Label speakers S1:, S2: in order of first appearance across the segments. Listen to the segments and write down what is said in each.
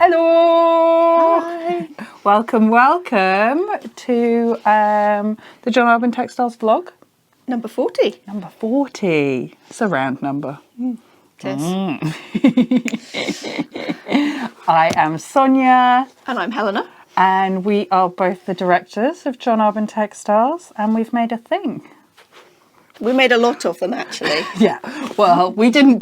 S1: Hello!
S2: Hi.
S1: Welcome to the John Arbon Textiles vlog.
S2: Number 40.
S1: Number 40. It's a round number.
S2: It is.
S1: I am Sonia.
S2: And I'm Helena.
S1: And we are both the directors of John Arbon Textiles, and we've made a thing.
S2: We made a lot of them, actually.
S1: Yeah, well, we did make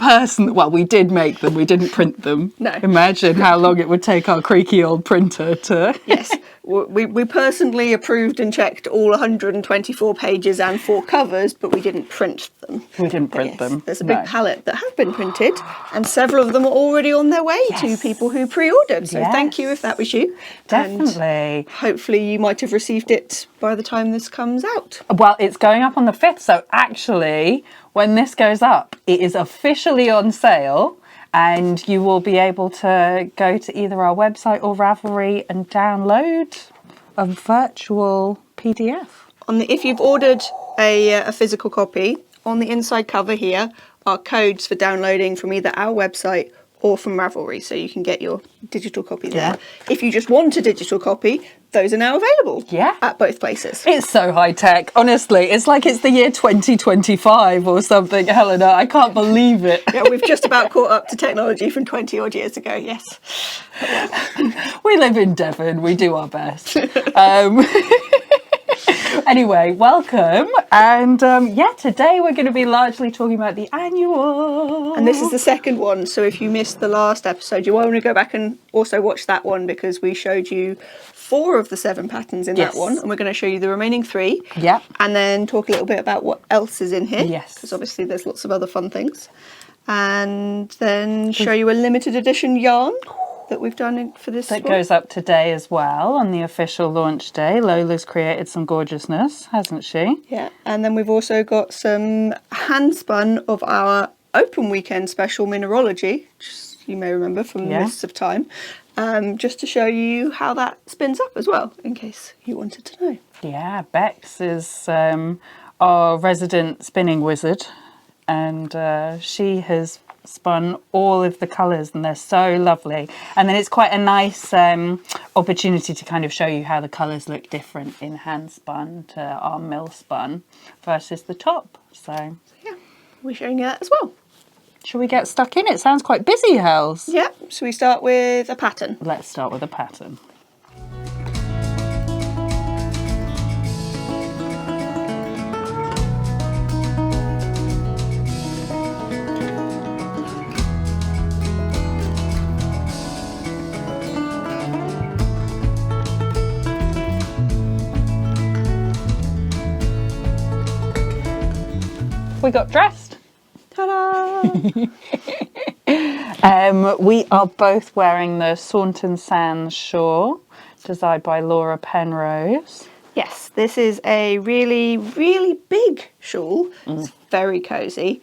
S1: them, we didn't print them.
S2: No.
S1: Imagine how long it would take our creaky old printer to...
S2: Yes, we personally approved and checked all 124 pages and 4 covers, but we didn't print them.
S1: We didn't print them.
S2: There's a big palette that have been printed, and several of them are already on their way to people who pre-ordered. So thank you if that was you.
S1: Definitely.
S2: And hopefully you might have received it by the time this comes out.
S1: Well, it's going up on the 5th, so actually, when this goes up, it is officially on sale, and you will be able to go to either our website or Ravelry and download a virtual PDF.
S2: If you've ordered a physical copy, on the inside cover here are codes for downloading from either our website or from Ravelry, so you can get your digital copy there. If you just want a digital copy, those are now available at both places.
S1: It's so high tech, honestly. It's like it's the year 2025 or something, Helena. I can't believe it.
S2: Yeah, we've just about caught up to technology from 20 odd years ago, yes.
S1: We live in Devon, we do our best. Anyway, welcome. And today we're going to be largely talking about the annual.
S2: And this is the second one, so if you missed the last episode, you want to go back and also watch that one, because we showed you 4 of the 7 patterns in that one, and we're going to show you the remaining 3.
S1: Yeah.
S2: And then talk a little bit about what else is in here.
S1: Yes.
S2: Because obviously there's lots of other fun things. And then show you a limited edition yarn that we've done for this
S1: that goes up today as well on the official launch day. Lola's created some gorgeousness, hasn't she?
S2: Yeah, and then we've also got some hand spun of our open weekend special Mineralogy, which you may remember from the mists of time, just to show you how that spins up as well, in case you wanted to know.
S1: Yeah, Bex is our resident spinning wizard, and she has spun all of the colours, and they're so lovely. And then it's quite a nice opportunity to kind of show you how the colours look different in hand spun to our mill spun versus the top. So
S2: yeah, we're showing you that as well.
S1: Shall we get stuck in? It sounds quite busy, Hells.
S2: Yeah, so we start with a pattern.
S1: Let's start with a pattern. We got dressed. Ta-da! We are both wearing the Saunton Sands shawl, designed by Laura Penrose.
S2: Yes, this is a really, really big shawl. It's very cosy.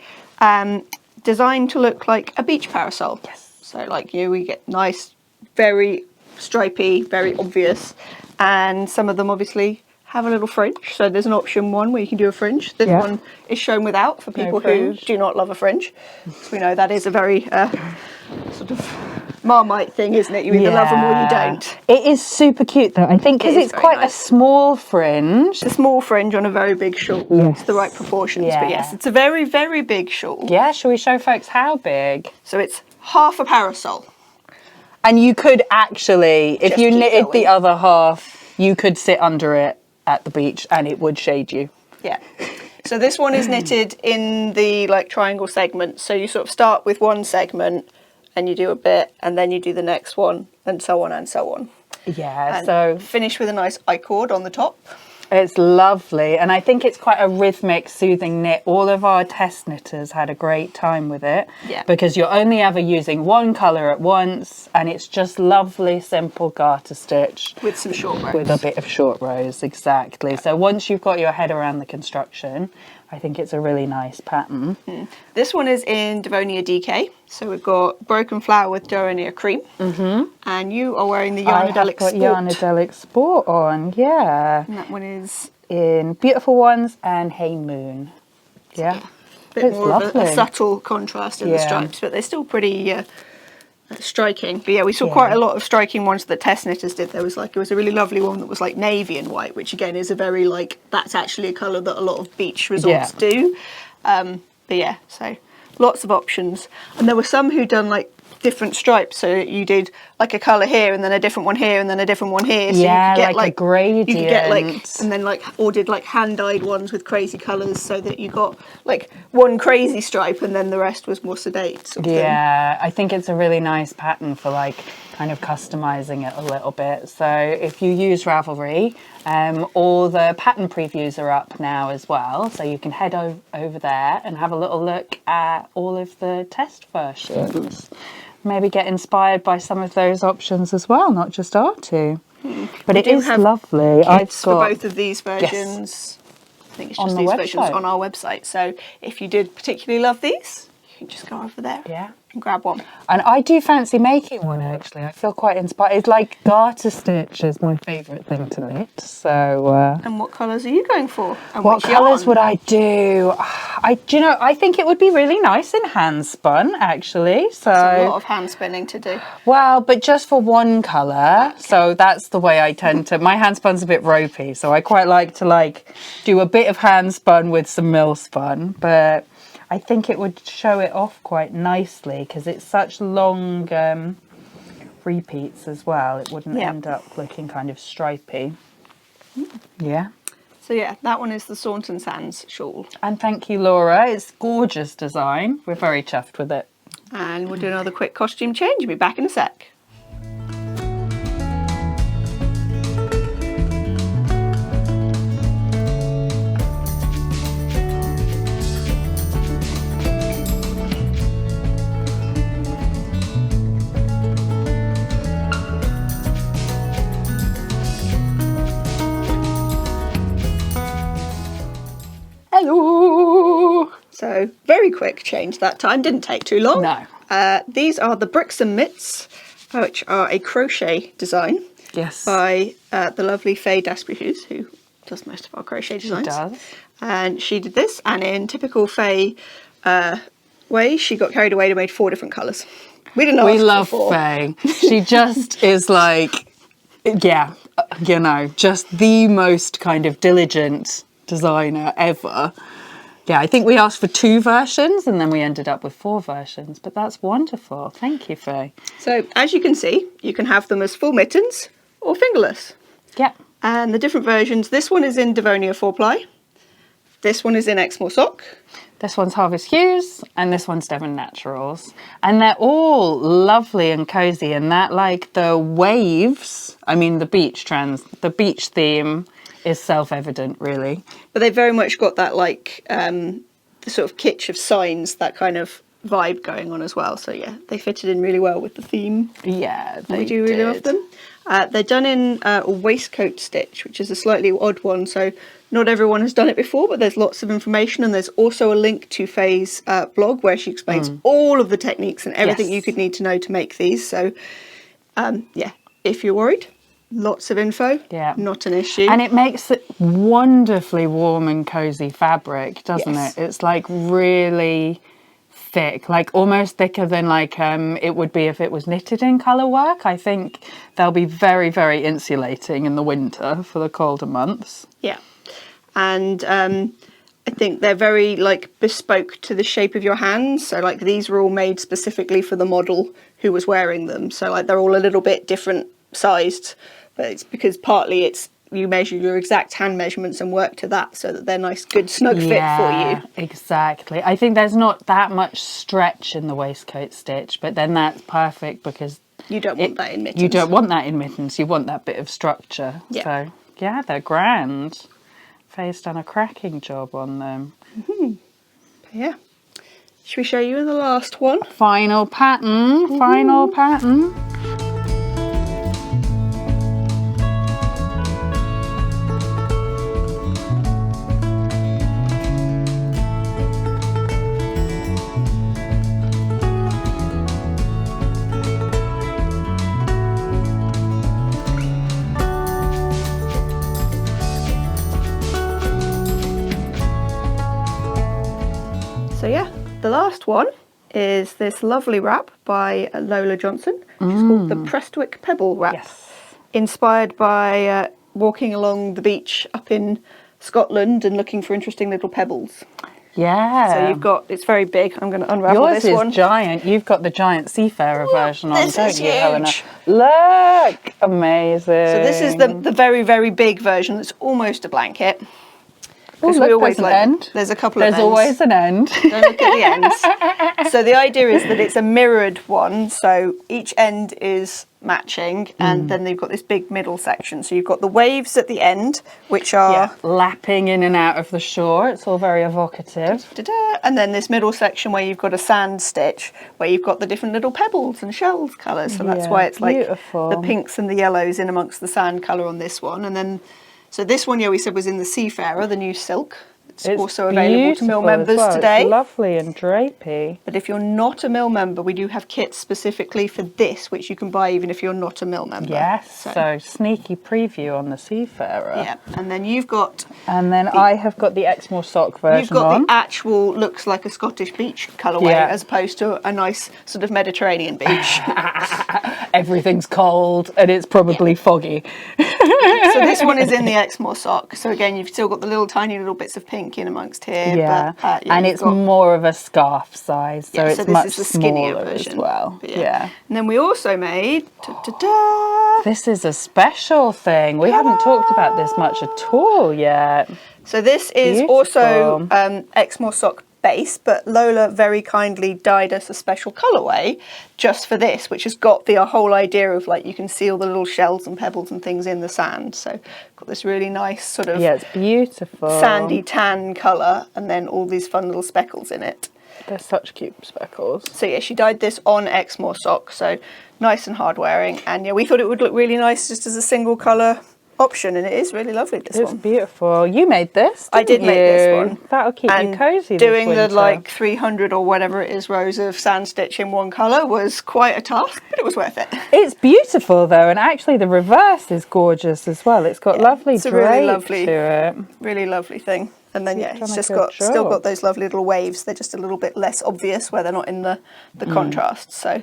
S2: Designed to look like a beach parasol.
S1: Yes.
S2: So like we get nice, very stripy, very obvious. And some of them obviously have a little fringe, so there's an option one where you can do a fringe. This one is shown without for people who do not love a fringe. So we know that is a very sort of Marmite thing, isn't it? You either love them or you don't.
S1: It is super cute though, I think, because it's quite a small fringe.
S2: It's a small fringe on a very big shawl. It's the right proportions, but yes, it's a very, very big shawl.
S1: Yeah, shall we show folks how big?
S2: So it's half a parasol.
S1: And you could actually, if you knitted the other half, you could sit under it at the beach and it would shade you.
S2: Yeah. So this one is knitted in the triangle segment. So you sort of start with one segment and you do a bit and then you do the next one and so on and so on.
S1: Yeah,
S2: and
S1: so
S2: finish with a nice I-cord on the top.
S1: It's lovely, and I think it's quite a rhythmic, soothing knit. All of our test knitters had a great time with it, because you're only ever using one colour at once, and it's just lovely, simple garter stitch.
S2: With some short rows.
S1: With a bit of short rows, exactly. Yeah. So once you've got your head around the construction, I think it's a really nice pattern.
S2: This one is in Devonia DK. So we've got Broken Flower with Devonia Cream. And you are wearing the Yarnadelic Sport.
S1: I have got Yarnadelic Sport on, yeah.
S2: And that one is
S1: in Beautiful Ones and Hey Moon. Yeah.
S2: A bit more of a subtle contrast in the stripes, but they're still pretty striking. But yeah, we saw quite a lot of striking ones that test knitters did. There was a really lovely one that was like navy and white, which again is a very like, that's actually a colour that a lot of beach resorts do. But yeah, so lots of options. And there were some who done like different stripes, so you did like a colour here and then a different one here and then a different one here, so
S1: yeah,
S2: you could get
S1: like a gradient.
S2: you could get like, and then like, or did like hand-dyed ones with crazy colours, so that you got like one crazy stripe and then the rest was more sedate sort of thing.
S1: I think it's a really nice pattern for like kind of customizing it a little bit. So if you use Ravelry, all the pattern previews are up now as well, so you can head over there and have a little look at all of the test versions. Maybe get inspired by some of those options as well, not just our two. But it is lovely. I've got
S2: for both of these versions. I think it's just these versions on our website. So if you did particularly love these, you can just go over there and grab one. And
S1: I do fancy making one, actually. I feel quite inspired. It's like garter stitch is my favourite thing to knit. So.
S2: And what colours are you going for? And
S1: what colours would I do? I think it would be really nice in hand spun, actually. So
S2: that's a lot of hand spinning to do.
S1: Well, but just for one colour. Okay. So that's the way I tend to. My hand spun's a bit ropey, so I quite like to do a bit of hand spun with some mill spun, but I think it would show it off quite nicely because it's such long repeats as well. It wouldn't end up looking kind of stripy. Yeah.
S2: So yeah, that one is the Saunton Sands shawl.
S1: And thank you, Laura. It's gorgeous design. We're very chuffed with it.
S2: And we'll do another quick costume change. We'll be back in a sec. Hello! So, very quick change that time, didn't take too long.
S1: No.
S2: These are the Brixham mitts, which are a crochet design.
S1: Yes.
S2: By the lovely Dashper-Hughes, who does most of our crochet designs.
S1: She does.
S2: And she did this, and in typical Faye way, she got carried away and made 4 different colours. We didn't know. We love
S1: Faye. She just is like, just the most kind of diligent designer ever. Yeah, I think we asked for 2 versions and then we ended up with 4 versions, but that's wonderful. Thank you, Faye.
S2: So as you can see, you can have them as full mittens or fingerless.
S1: Yeah.
S2: And the different versions, this one is in Devonia 4-ply, this one is in Exmoor sock,
S1: this one's Harvest Hughes, and this one's Devon Naturals. And they're all lovely and cosy, and that like the waves, I mean the beach theme is self-evident, really.
S2: But they've very much got that like the sort of kitsch of signs, that kind of vibe going on as well. So yeah, they fitted in really well with the theme.
S1: Yeah,
S2: we do really love them. They're done in a waistcoat stitch, which is a slightly odd one. So not everyone has done it before, but there's lots of information, and there's also a link to Faye's blog where she explains all of the techniques and everything you could need to know to make these. So yeah, if you're worried, lots of info, not an issue.
S1: And it makes it wonderfully warm and cozy fabric, doesn't it? It's like really thick, like almost thicker than like it would be if it was knitted in colour work. I think they'll be very, very insulating in the winter for the colder months.
S2: Yeah. And I think they're very like bespoke to the shape of your hands. So like these were all made specifically for the model who was wearing them. So like they're all a little bit different sized, but it's because partly it's you measure your exact hand measurements and work to that so that they're nice, good, snug fit for you.
S1: Exactly. I think there's not that much stretch in the waistcoat stitch, but then that's perfect because
S2: you don't want that in mittens.
S1: You don't want that in mittens. You want that bit of structure.
S2: Yeah.
S1: So yeah, they're grand. Faye's done a cracking job on them.
S2: Yeah. Should we show you the last one?
S1: Final pattern. Final pattern.
S2: So yeah, the last one is this lovely wrap by Lola Johnson, which is called the Prestiwck Pebble wrap.
S1: Yes.
S2: Inspired by walking along the beach up in Scotland and looking for interesting little pebbles.
S1: Yeah.
S2: So you've got, it's very big. I'm going to unravel
S1: Yours
S2: this
S1: is
S2: one.
S1: giant. You've got the giant seafarer version on,
S2: This
S1: don't
S2: is
S1: you, Helena?
S2: huge.
S1: Look, amazing.
S2: So this is the very, very big version that's almost a blanket.
S1: Oh,
S2: Because
S1: look,
S2: we always
S1: there's an end.
S2: There's a couple of
S1: There's
S2: ends.
S1: always an end.
S2: Don't look at the ends. So the idea is that it's a mirrored one. So each end is matching, and then they've got this big middle section. So you've got the waves at the end, which are
S1: lapping in and out of the shore. It's all very evocative.
S2: and then this middle section where you've got a sand stitch, where you've got the different little pebbles and shells colours. So that's why it's
S1: beautiful.
S2: like the pinks and the yellows in amongst the sand colour on this one. And then, so this one, we said was in the Seafarer, the new silk. It's also available to mill members today.
S1: It's lovely and drapey.
S2: But if you're not a mill member, we do have kits specifically for this, which you can buy even if you're not a mill member.
S1: Yes, so sneaky preview on the Seafarer.
S2: Yeah, and then you've got...
S1: And then I have got the Exmoor sock version.
S2: You've got the actual, looks like a Scottish beach colourway, as opposed to a nice sort of Mediterranean beach.
S1: Everything's cold and it's probably foggy.
S2: So this one is in the Exmoor sock. So again, you've still got the little tiny little bits of pink in amongst here.
S1: Yeah,
S2: but,
S1: and it's more of a scarf size, so it's
S2: this
S1: much
S2: is the skinnier
S1: smaller
S2: version.
S1: as well.
S2: But
S1: Yeah.
S2: And then we also made...
S1: This is a special thing. We haven't talked about this much at all yet.
S2: So this is also Exmoor sock base, but Lola very kindly dyed us a special colourway just for this, which has got the whole idea of like you can see all the little shells and pebbles and things in the sand. So got this really nice sort of
S1: it's beautiful
S2: sandy tan colour, and then all these fun little speckles in it.
S1: They're such cute speckles.
S2: So yeah, she dyed this on Exmoor sock, so nice and hard wearing. And yeah, we thought it would look really nice just as a single colour option, and it is really lovely, this one.
S1: It's beautiful. You made this,
S2: I did make this one.
S1: That'll keep you cosy
S2: doing
S1: this winter.
S2: the like 300 or whatever it is rows of sand stitch in one colour was quite a task, but it was worth it.
S1: It's beautiful though, and actually the reverse is gorgeous as well. It's got lovely drape to it.
S2: Really lovely thing. And then
S1: You've
S2: it's just
S1: done a good
S2: still
S1: job.
S2: got those lovely little waves. They're just a little bit less obvious where they're not in the contrast. So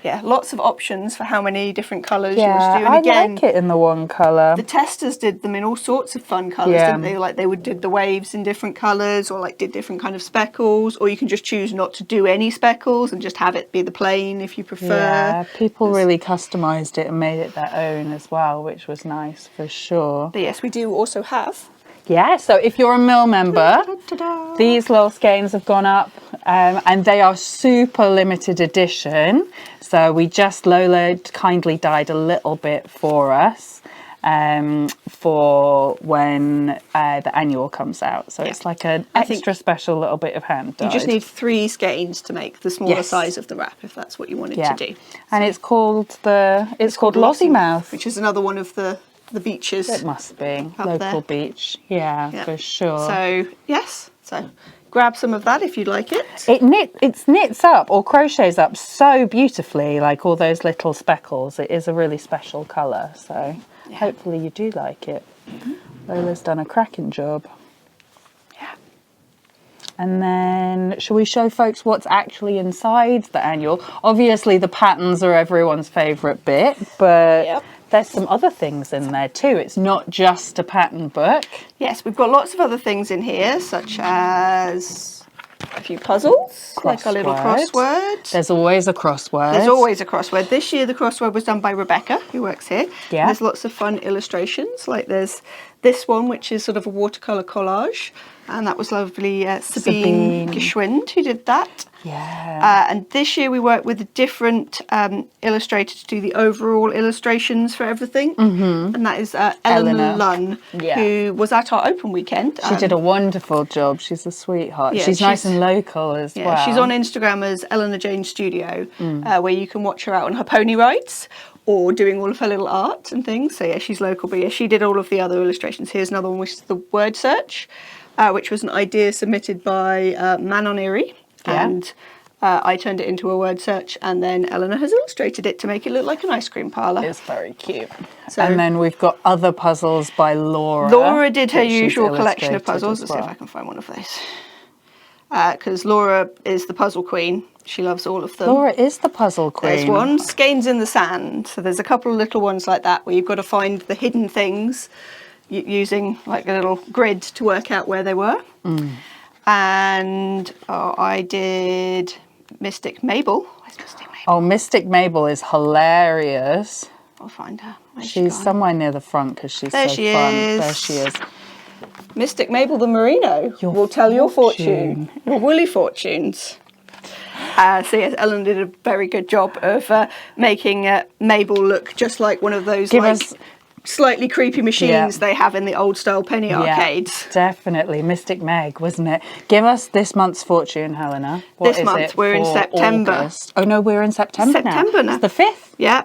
S2: yeah, lots of options for how many different colours you want to do. And again,
S1: like it in the one colour.
S2: the testers did them in all sorts of fun colours, didn't they? Like they did the waves in different colours, or like did different kind of speckles, or you can just choose not to do any speckles and just have it be the plain if you prefer.
S1: Yeah, people really customised it and made it their own as well, which was nice for sure.
S2: But yes, we do also have.
S1: Yeah, so if you're a mill member, these little skeins have gone up, and they are super limited edition. So Lola kindly dyed a little bit for us for when the annual comes out. So it's like an extra special little bit of hand dyed.
S2: You just need 3 skeins to make the smaller size of the wrap, if that's what you wanted to do.
S1: And it's called Lossiemouth,
S2: which is another one of the beaches.
S1: It must be
S2: Up
S1: local
S2: there.
S1: beach, yeah, for sure.
S2: So yes, so grab some of that if you'd like it.
S1: It knits up or crochets up so beautifully, like all those little speckles. It is a really special colour, so hopefully you do like it. Lola's done a cracking job.
S2: Yeah.
S1: And then, shall we show folks what's actually inside the annual? Obviously, the patterns are everyone's favourite bit, but there's some other things in there too. It's not just a pattern book.
S2: Yes, we've got lots of other things in here, such as a few puzzles, like a little crossword.
S1: There's always a crossword.
S2: There's always a crossword. This year the crossword was done by Rebecca, who works here.
S1: Yeah.
S2: There's lots of fun illustrations, like there's this one, which is sort of a watercolour collage. And that was lovely Sabine Geschwind who did that.
S1: Yeah.
S2: And this year we worked with a different illustrator to do the overall illustrations for everything. And that is Eleanor Lunn, who was at our open weekend.
S1: She did a wonderful job. She's a sweetheart.
S2: Yeah,
S1: she's nice and local as well.
S2: She's on Instagram as Eleanor Jane Studio, where you can watch her out on her pony rides or doing all of her little art and things. So yeah, she's local. But yeah, she did all of the other illustrations. Here's another one, which is the word search. Which was an idea submitted by Man on Erie, and I turned it into a word search, and then Eleanor has illustrated it to make it look like an ice cream parlour.
S1: It's very cute.
S2: So,
S1: and then we've got other puzzles by Laura.
S2: Laura did her usual collection of puzzles. Let's see if I can find one of those. Because Laura is the puzzle queen. She loves all of them.
S1: Laura is the puzzle queen.
S2: There's one, Skeins in the Sand. So there's a couple of little ones like that where you've got to find the hidden things using like a little grid to work out where they were. And I did Mystic Mabel. Where's Mystic Mabel?
S1: Oh, Mystic Mabel is hilarious.
S2: I'll find her.
S1: She's somewhere near the front because she's
S2: there
S1: so
S2: she
S1: fun.
S2: is.
S1: There she is.
S2: Mystic Mabel the Merino will tell your fortune, your woolly fortunes. So yes, Ellen did a very good job of making Mabel look just like one of those slightly creepy machines they have in the old style penny arcades.
S1: Definitely. Mystic Meg, wasn't it? Give us this month's fortune, Helena.
S2: This month, we're in September.
S1: August? Oh no, we're in September now. It's the 5th.
S2: Yeah.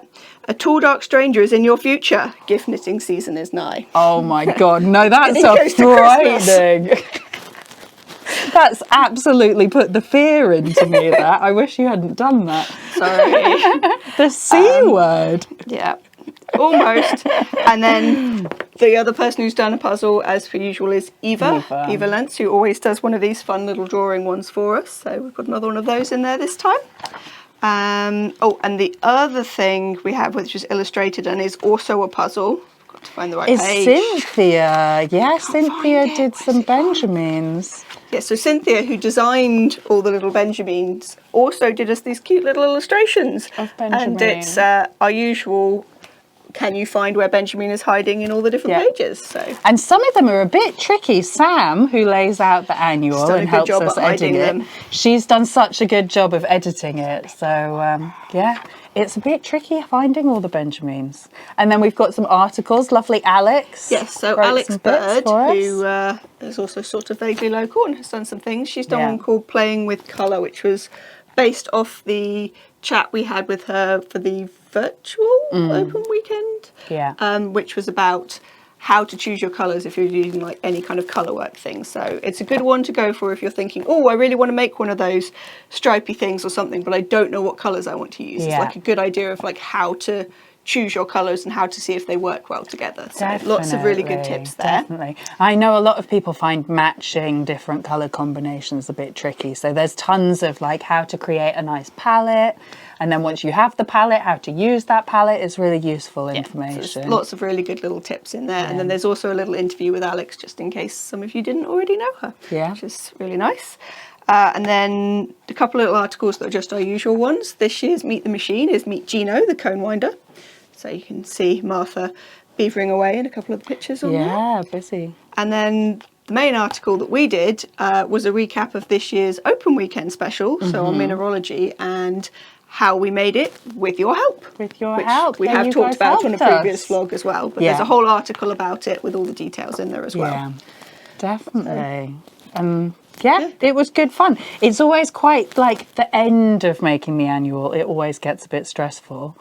S2: A tall dark stranger is in your future. Gift knitting season is nigh.
S1: Oh my God, no, that's so frightening. That's absolutely put the fear into me, that. I wish you hadn't done that.
S2: Sorry.
S1: The C word.
S2: Yeah, almost. And then the other person who's done a puzzle, as per usual, is Eva Lentz, who always does one of these fun little drawing ones for us. So we've got another one of those in there this time. And the other thing we have, which is illustrated and is also a puzzle, I've got to find the right page.
S1: Cynthia. Yeah, Cynthia did some Benjamins.
S2: Yeah, so Cynthia, who designed all the little Benjamins, also did us these cute little illustrations.
S1: Of Benjamin.
S2: And it's our usual, can you find where Benjamin is hiding in all the different pages? So.
S1: And some of them are a bit tricky. Sam, who lays out the annual and helps us edit it, she's done such a good job of editing it. So, yeah, it's a bit tricky finding all the Benjamins. And then we've got some articles. Lovely Alex.
S2: Yes, so Alex Bird, who is also sort of vaguely local and has done some things. She's done one called Playing with Colour, which was based off the chat we had with her for the virtual open weekend, which was about how to choose your colours if you're using like any kind of colour work thing. So it's a good one to go for if you're thinking, oh, I really want to make one of those stripy things or something, but I don't know what colours I want to use. It's like a good idea of like how to choose your colours and how to see if they work well together. So lots of really good tips there.
S1: Definitely. I know a lot of people find matching different colour combinations a bit tricky. So there's tons of like how to create a nice palette. And then once you have the palette, how to use that palette is really useful information.
S2: So lots of really good little tips in there. And then there's also a little interview with Alex, just in case some of you didn't already know her, which is really nice. And then a couple of little articles that are just our usual ones. This year's Meet the Machine is Meet Gino, the cone winder. So you can see Martha beavering away in a couple of the pictures on there.
S1: Yeah, busy.
S2: And then the main article that we did was a recap of this year's open weekend special, so on mineralogy, and how we made it with your help.
S1: With your help.
S2: We have talked about on a previous vlog as well, but there's a whole article about it with all the details in there as well.
S1: Yeah, definitely. It was good fun. It's always quite like the end of making the annual, it always gets a bit stressful.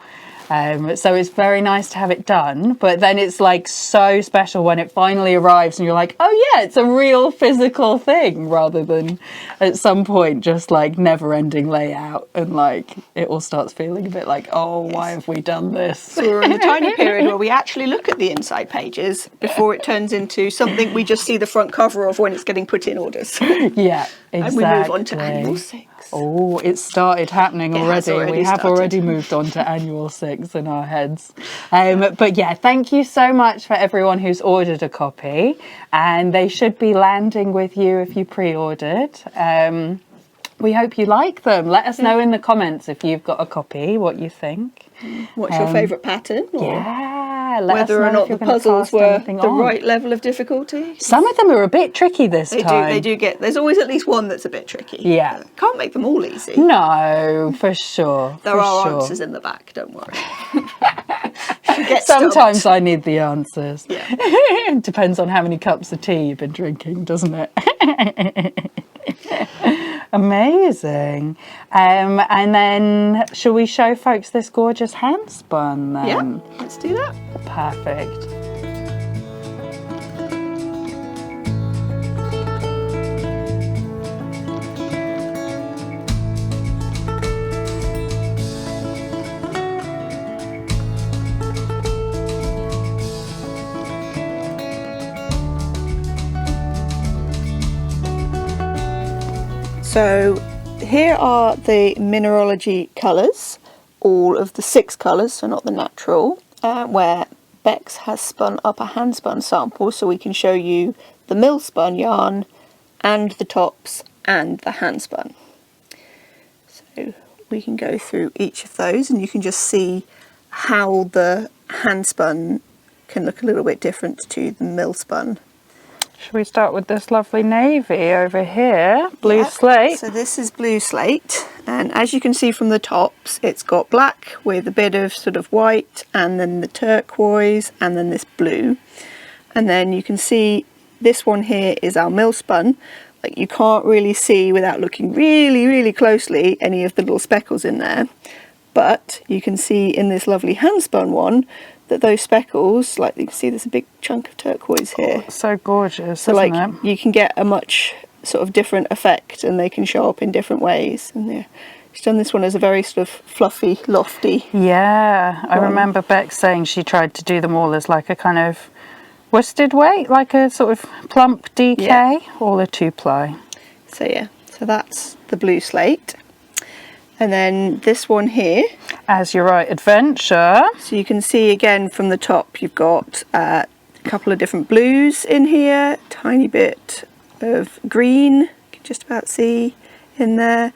S1: So it's very nice to have it done, but then it's like so special when it finally arrives and you're like, oh yeah, it's a real physical thing, rather than at some point just like never ending layout and like it all starts feeling a bit like, oh, why have we done this?
S2: So we're in the tiny period where we actually look at the inside pages before it turns into something we just see the front cover of when it's getting put in orders.
S1: Yeah, exactly.
S2: And we move on to annual 6.
S1: Oh, it started happening already. We have already moved on to annual 6 in our heads. But yeah, thank you so much for everyone who's ordered a copy. And they should be landing with you if you pre-ordered. We hope you like them. Let us know in the comments if you've got a copy, what you think.
S2: What's your favourite pattern?
S1: Whether
S2: or not the puzzles were the right level of difficulty.
S1: Some of them are a bit tricky this time.
S2: They do get, there's always at least one that's a bit tricky.
S1: Yeah.
S2: Can't make them all easy.
S1: No, for sure.
S2: There are answers in the back, don't worry.
S1: Sometimes I need the answers.
S2: Yeah.
S1: It depends on how many cups of tea you've been drinking, doesn't it? Amazing. And then shall we show folks this gorgeous handspun then?
S2: Yeah, let's do that.
S1: Perfect.
S2: So here are the Mineralogy colours, all of the 6 colours, so not the natural, where Bex has spun up a hand spun sample, so we can show you the mill spun yarn and the tops and the hand spun. So we can go through each of those and you can just see how the hand spun can look a little bit different to the mill spun.
S1: Should we start with this lovely navy over here? Blue slate.
S2: So this is blue slate, and as you can see from the tops, it's got black with a bit of sort of white, and then the turquoise, and then this blue. And then you can see this one here is our mill spun. Like, you can't really see without looking really, really closely any of the little speckles in there. But you can see in this lovely hand spun one that those speckles, like you can see there's a big chunk of turquoise here.
S1: Oh, so gorgeous,
S2: so
S1: isn't
S2: like
S1: it?
S2: you can get a much sort of different effect, and they can show up in different ways. And yeah, she's done this one as a very sort of fluffy, lofty.
S1: Yeah, I remember Bex saying she tried to do them all as like a kind of worsted weight, like a sort of plump DK, all a 2-ply.
S2: So yeah, so that's the blue slate. And then this one here.
S1: As You Write Adventure.
S2: So you can see again from the top, you've got a couple of different blues in here, tiny bit of green, you can just about see in there,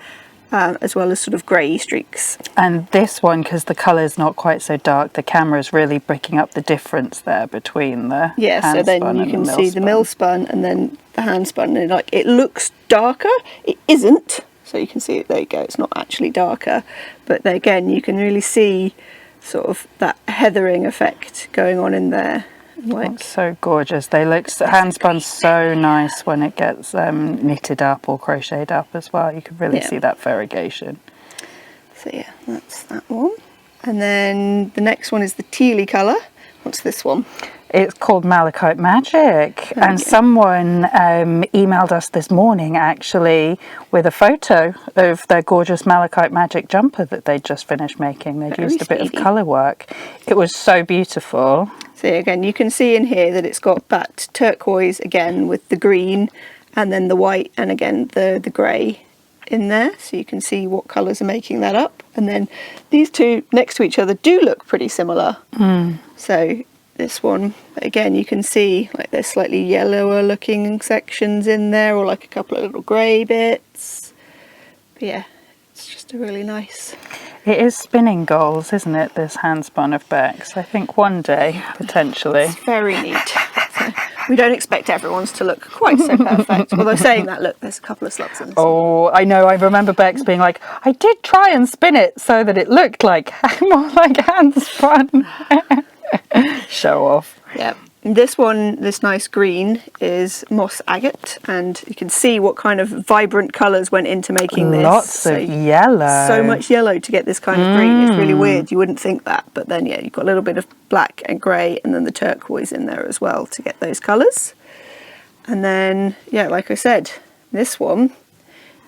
S2: as well as sort of grey streaks.
S1: And this one, because the colour's not quite so dark, the camera's really picking up the difference there between the
S2: so then you can see the mill spun and then the hand spun, and like it looks darker, it isn't. So you can see it, there you go, it's not actually darker, but then again you can really see sort of that heathering effect going on in there. Like,
S1: that's so gorgeous. They look hand spun so nice when it gets knitted up or crocheted up as well. You can really see that variegation.
S2: So yeah, that's that one. And then the next one is the tealy colour. What's this one?
S1: It's called Malachite Magic, and someone emailed us this morning actually with a photo of their gorgeous Malachite Magic jumper that they'd just finished making. They'd used a bit of colour work. It was so beautiful.
S2: So again, you can see in here that it's got that turquoise again with the green, and then the white, and again the grey in there, so you can see what colours are making that up. And then these two next to each other do look pretty similar. So this one, again, you can see like there's slightly yellower looking sections in there, or like a couple of little grey bits. But yeah, it's just a really nice.
S1: It is spinning goals, isn't it, this hand spun of Bex? I think one day, potentially.
S2: It's very neat. So we don't expect everyone's to look quite so perfect. Although saying that, look, there's a couple of slots in this.
S1: Oh, I know. I remember Bex being like, I did try and spin it so that it looked like more like hand spun. Show off.
S2: Yeah. This one, this nice green, is moss agate, and you can see what kind of vibrant colours went into making this.
S1: Lots of yellow.
S2: So much yellow to get this kind of green. It's really weird. You wouldn't think that, but then yeah, you've got a little bit of black and grey, and then the turquoise in there as well to get those colours. And then yeah, like I said, this one,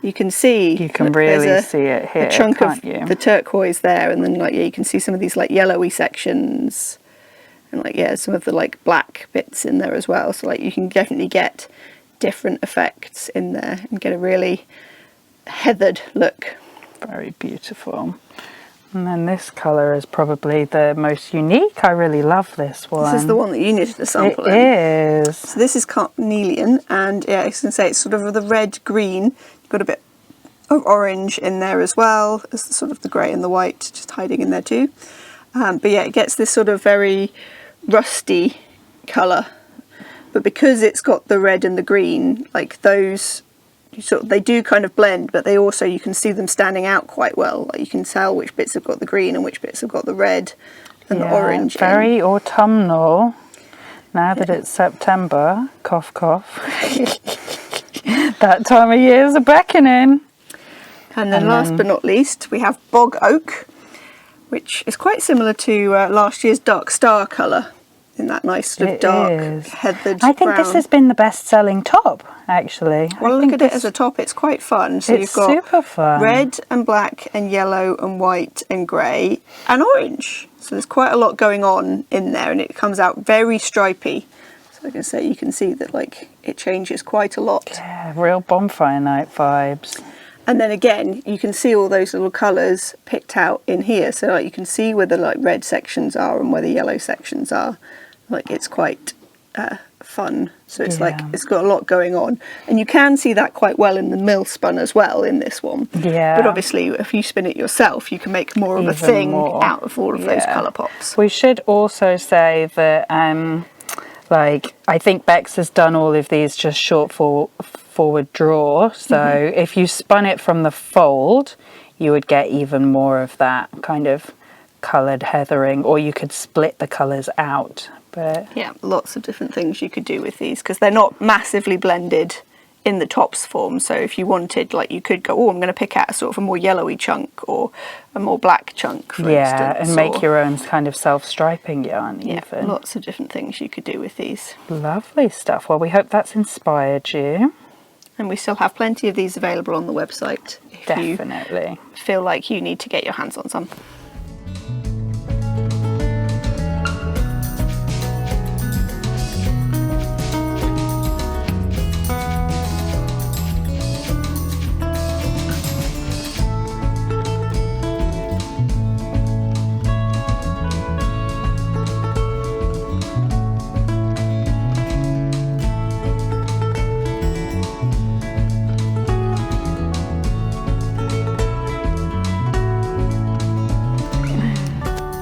S2: you can see.
S1: You can really see it here,
S2: a chunk
S1: can't
S2: of
S1: you?
S2: the turquoise there, and then like yeah, you can see some of these like yellowy sections. And like yeah, some of the like black bits in there as well. So like you can definitely get different effects in there and get a really heathered look.
S1: Very beautiful. And then this colour is probably the most unique. I really love this one.
S2: This is the one that you knitted the sample in.
S1: It is.
S2: So this is carnelian, and yeah, I was going to say it's sort of the red green. You've got a bit of orange in there as well as the sort of the grey and the white just hiding in there too. But yeah, it gets this sort of very rusty colour, but because it's got the red and the green, like those they do kind of blend, but they also, you can see them standing out quite well. Like you can tell which bits have got the green and which bits have got the red and the orange.
S1: Very autumnal now that it's September. Cough cough. That time of year is a beckoning.
S2: And then last but not least, we have bog oak, which is quite similar to last year's dark star colour, in that nice sort of dark heathered
S1: I think
S2: brown.
S1: this has been the best selling top, actually.
S2: Well, look at it as a top, it's quite fun. So
S1: it's
S2: you've got
S1: super fun.
S2: Red and black and yellow and white and grey and orange. So there's quite a lot going on in there, and it comes out very stripy. So I can say you can see that like it changes quite a lot.
S1: Yeah, real bonfire night vibes.
S2: And then again, you can see all those little colours picked out in here. So like you can see where the like red sections are and where the yellow sections are. Like it's quite fun. So it's like it's got a lot going on. And you can see that quite well in the mill spun as well in this one.
S1: Yeah.
S2: But obviously if you spin it yourself, you can make more of a thing out of all of those colour pops.
S1: We should also say that like I think Bex has done all of these just short forward draw. So if you spun it from the fold, you would get even more of that kind of coloured heathering, or you could split the colours out. But
S2: yeah, lots of different things you could do with these because they're not massively blended in the tops form. So if you wanted, like you could go, oh, I'm going to pick out a sort of a more yellowy chunk or a more black chunk, for instance.
S1: And make your own kind of self-striping yarn even.
S2: Lots of different things you could do with these.
S1: Lovely stuff. Well, we hope that's inspired you.
S2: And we still have plenty of these available on the website if
S1: Definitely.
S2: you feel like you need to get your hands on some.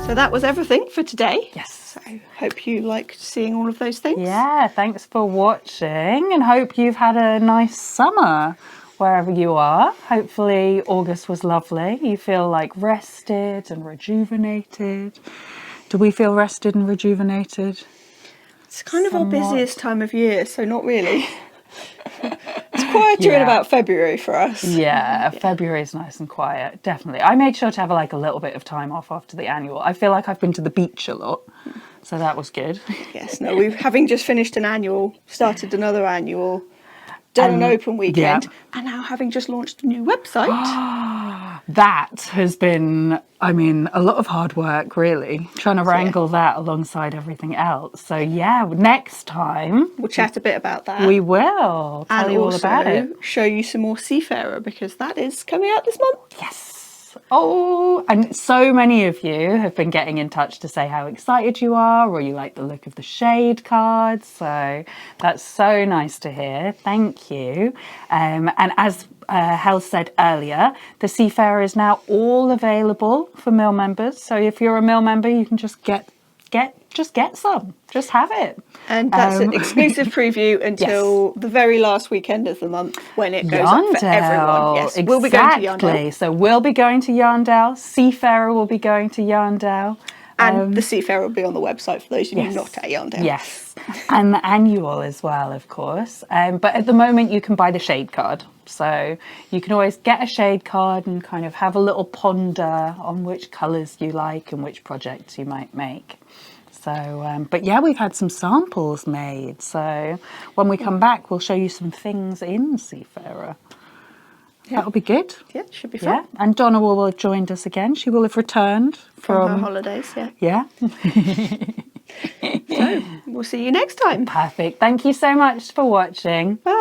S2: So that was everything for today.
S1: Yes.
S2: So hope you liked seeing all of those things.
S1: Yeah, thanks for watching and hope you've had a nice summer wherever you are. Hopefully August was lovely. You feel like rested and rejuvenated. Do we feel rested and rejuvenated?
S2: It's kind of our busiest time of year, so not really. It's quieter in about February for us.
S1: Yeah, February is nice and quiet, definitely. I made sure to have like a little bit of time off after the annual. I feel like I've been to the beach a lot, so that was good.
S2: Yes, no, we've having just finished an annual, started another annual, done an open weekend, and now having just launched a new website.
S1: That has been, I mean, a lot of hard work, really, trying to wrangle that alongside everything else. So yeah, next time
S2: we'll chat a bit about that.
S1: We will tell you all about it.
S2: Show you some more Seafarer because that is coming out this month.
S1: Yes. Oh, and so many of you have been getting in touch to say how excited you are or you like the look of the shade cards. So that's so nice to hear. Thank you. And as Hel said earlier, the Seafarer is now all available for mill members. So if you're a mill member, you can just get some. Just have it.
S2: And that's an exclusive preview until the very last weekend of the month when it goes up for everyone. Yes,
S1: exactly.
S2: We'll be going to Yarndale.
S1: So we'll be going to Yarndale. Seafarer will be going to Yarndale.
S2: And the Seafarer will be on the website for those of you not at Yarndale.
S1: Yes, and the annual as well, of course. But at the moment, you can buy the shade card. So you can always get a shade card and kind of have a little ponder on which colours you like and which projects you might make. So, but yeah, we've had some samples made. So when we come back, we'll show you some things in Seafarer. Yeah. That'll be good.
S2: Yeah, should be fun.
S1: Yeah, and Donna will have joined us again. She will have returned
S2: from her holidays.
S1: Yeah.
S2: So we'll see you next time.
S1: Perfect. Thank you so much for watching.
S2: Bye.